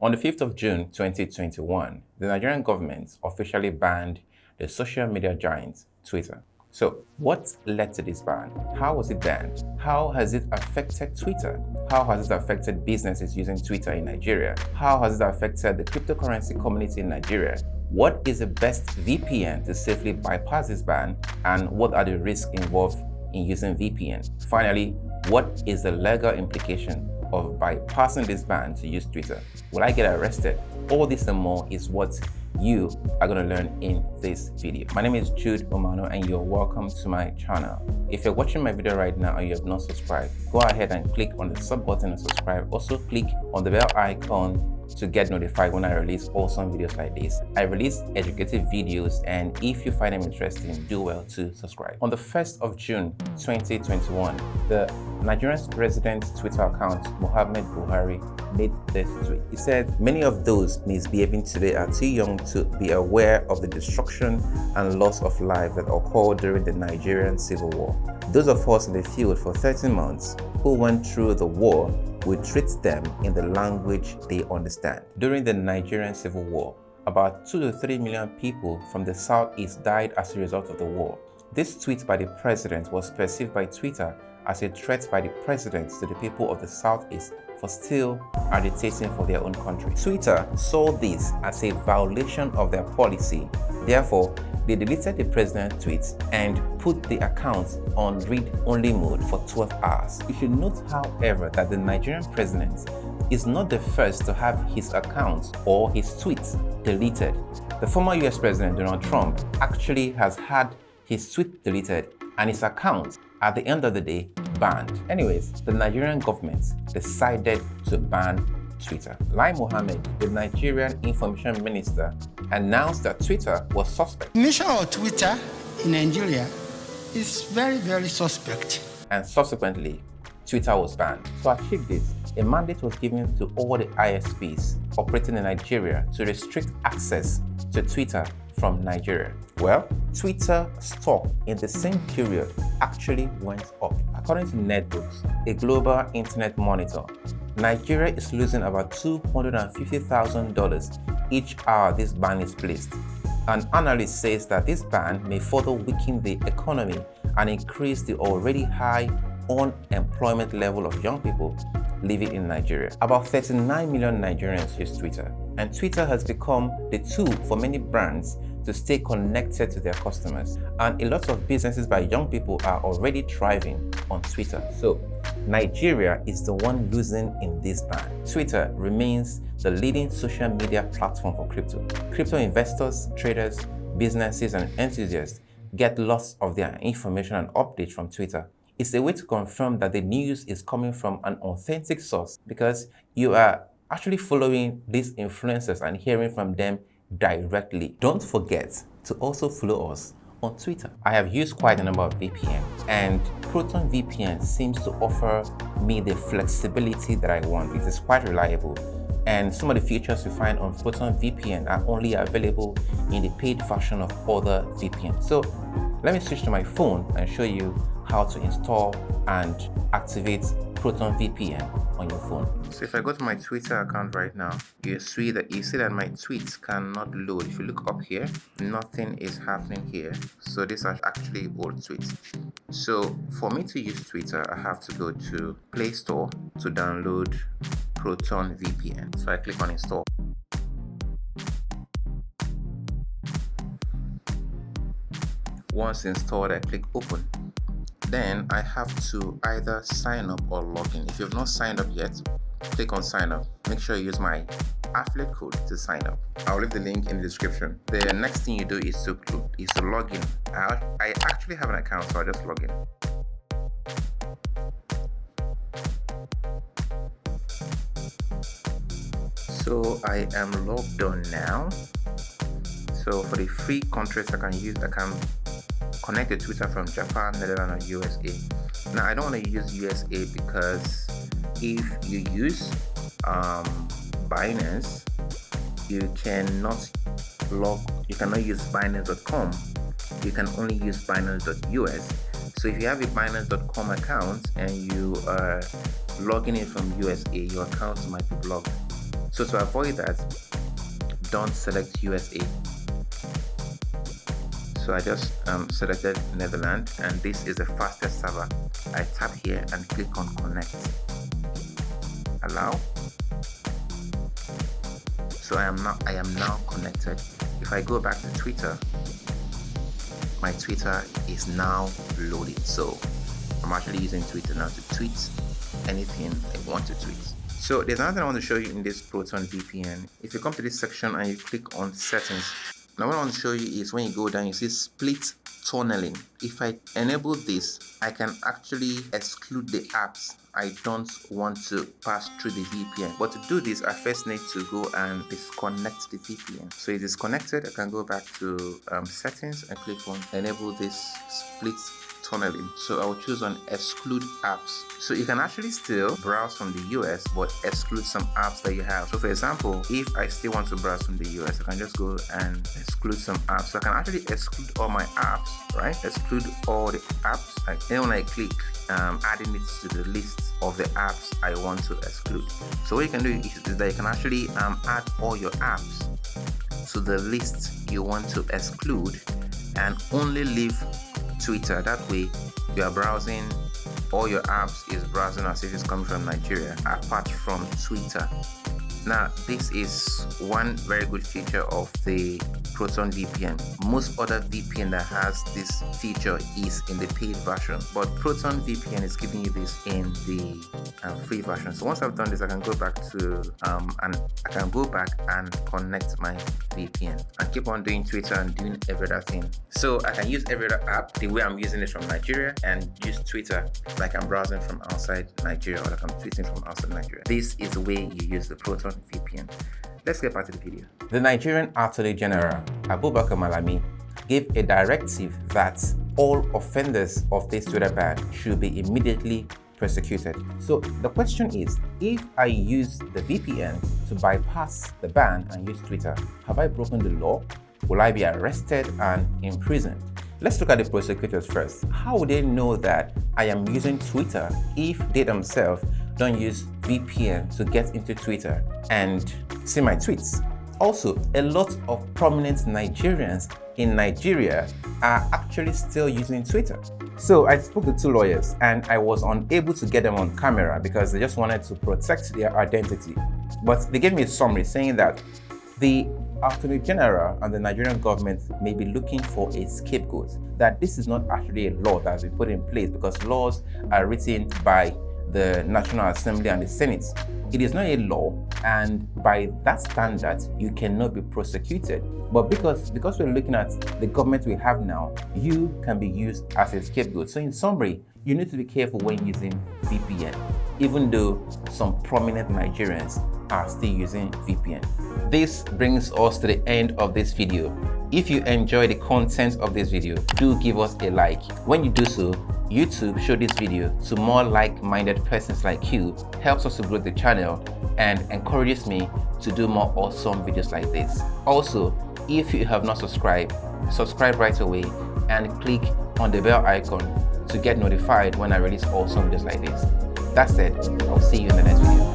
On the 5th of June 2021, the Nigerian government officially banned the social media giant Twitter. So, what led to this ban? How was it banned? How has it affected Twitter? How has it affected businesses using Twitter in Nigeria? How has it affected the cryptocurrency community in Nigeria? What is the best VPN to safely bypass this ban? And what are the risks involved in using VPN? Finally, what is the legal implication of bypassing this ban to use Twitter? Will I get arrested? All this and more is what you are going to learn in this video. My name is Jude Umeano and you're welcome to my channel. If you're watching my video right now and you have not subscribed, go ahead and click on the sub button and subscribe. Also click on the bell icon to get notified when I release awesome videos like this. I release educative videos, and if you find them interesting, do well to subscribe. On the 1st of June 2021, the Nigerian president's Twitter account, Muhammad Buhari, made this tweet. He said, "Many of those misbehaving today are too young to be aware of the destruction and loss of life that occurred during the Nigerian Civil War. Those of us in the field for 13 months who went through the war, we treat them in the language they understand." During the Nigerian Civil War, about 2 to 3 million people from the Southeast died as a result of the war. This tweet by the president was perceived by Twitter as a threat by the president to the people of the Southeast for still agitating for their own country. Twitter saw this as a violation of their policy. Therefore, they deleted the president's tweets and put the account on read-only mode for 12 hours. You should note, however, that the Nigerian president is not the first to have his account or his tweets deleted. The former US President Donald Trump actually has had his tweet deleted and his account, at the end of the day, banned. Anyways, the Nigerian government decided to ban Twitter. Lai Mohammed, the Nigerian Information Minister, announced that Twitter was suspect. The mission of Twitter in Nigeria is very, very suspect. And subsequently, Twitter was banned. To achieve this, a mandate was given to all the ISPs operating in Nigeria to restrict access to Twitter from Nigeria. Well, Twitter stock in the same period actually went up. According to Netbooks, a global internet monitor, Nigeria is losing about $250,000 each hour this ban is placed. An analyst says that this ban may further weaken the economy and increase the already high unemployment level of young people living in Nigeria. About 39 million Nigerians use Twitter, and Twitter has become the tool for many brands to stay connected to their customers. And a lot of businesses by young people are already thriving on Twitter. So Nigeria is the one losing in this ban. Twitter remains the leading social media platform for crypto. Crypto investors, traders, businesses, and enthusiasts get lots of their information and updates from Twitter. It's a way to confirm that the news is coming from an authentic source because you are actually following these influencers and hearing from them directly. Don't forget to also follow us on Twitter. I have used quite a number of VPNs, and Proton VPN seems to offer me the flexibility that I want. It is quite reliable, and some of the features you find on Proton VPN are only available in the paid version of other VPNs. So let me switch to my phone and show you how to install and activate Proton VPN on your phone. So if I go to my Twitter account right now, you see that my tweets cannot load. If you look up here, nothing is happening here. So these are actually old tweets. So for me to use Twitter, I have to go to Play Store to download Proton VPN. So I click on install. Once installed, I click open. Then I have to either sign up or log in. If you have not signed up yet, click on sign up. Make sure you use my affiliate code to sign up. I'll leave the link in the description. The next thing you do is to log in. I actually have an account, so I'll just log in. So I am logged on now. So for the free countries I can connect the Twitter from Japan, Netherlands, or USA. Now I don't want to use USA because if you use Binance, you cannot use Binance.com. You can only use Binance.us. So if you have a Binance.com account and you are logging in from USA, your account might be blocked. So to avoid that, don't select USA. So I just selected Netherlands, and this is the fastest server. I tap here and click on connect. Allow. So I am now connected. If I go back to Twitter, my Twitter is now loaded. So I'm actually using Twitter now to tweet anything I want to tweet. So there's another thing I want to show you in this Proton VPN. If you come to this section and you click on settings, now what I want to show you is when you go down, you see split tunneling. If I enable this, I can actually exclude the apps I don't want to pass through the VPN. But to do this, I first need to go and disconnect the VPN. So it is connected. I can go back to settings and click on enable this split tunneling. So I will choose on exclude apps. So you can actually still browse from the US but exclude some apps that you have. So for example, if I still want to browse from the US, I can just go and exclude some apps. So I can actually exclude all my apps, right? Exclude all the apps. Like then when I click adding it to the list of the apps I want to exclude. So what you can do is that you can actually add all your apps to the list you want to exclude and only leave Twitter. That way you are browsing, all your apps is browsing as if it's coming from Nigeria, apart from Twitter. Now this is one very good feature of the Proton VPN. Most other VPN that has this feature is in the paid version, but Proton VPN is giving you this in the free version. So once I've done this, I can go back to and connect my VPN and keep on doing Twitter and doing every other thing. So I can use every other app the way I'm using it from Nigeria and use Twitter like I'm browsing from outside Nigeria or like I'm tweeting from outside Nigeria. This is the way you use the Proton VPN. Let's get back to the video. The Nigerian Attorney General, Abubakar Malami, gave a directive that all offenders of this Twitter ban should be immediately prosecuted. So the question is, if I use the VPN to bypass the ban and use Twitter, have I broken the law? Will I be arrested and imprisoned? Let's look at the prosecutors first. How would they know that I am using Twitter if they themselves don't use VPN to get into Twitter and see my tweets? Also, a lot of prominent Nigerians in Nigeria are actually still using Twitter. So I spoke to two lawyers and I was unable to get them on camera because they just wanted to protect their identity. But they gave me a summary saying that the Attorney General and the Nigerian government may be looking for a scapegoat, that this is not actually a law that has been put in place because laws are written by the National Assembly and the Senate. It is not a law, and by that standard, you cannot be prosecuted. But because we're looking at the government we have now, you can be used as a scapegoat. So in summary, you need to be careful when using VPN, even though some prominent Nigerians are still using VPN. This brings us to the end of this video. If you enjoy the content of this video, do give us a like. When you do so, YouTube show this video to more like-minded persons like you, helps us to grow the channel and encourages me to do more awesome videos like this. Also, if you have not subscribed, subscribe right away and click on the bell icon to get notified when I release awesome videos like this. That said, I'll see you in the next video.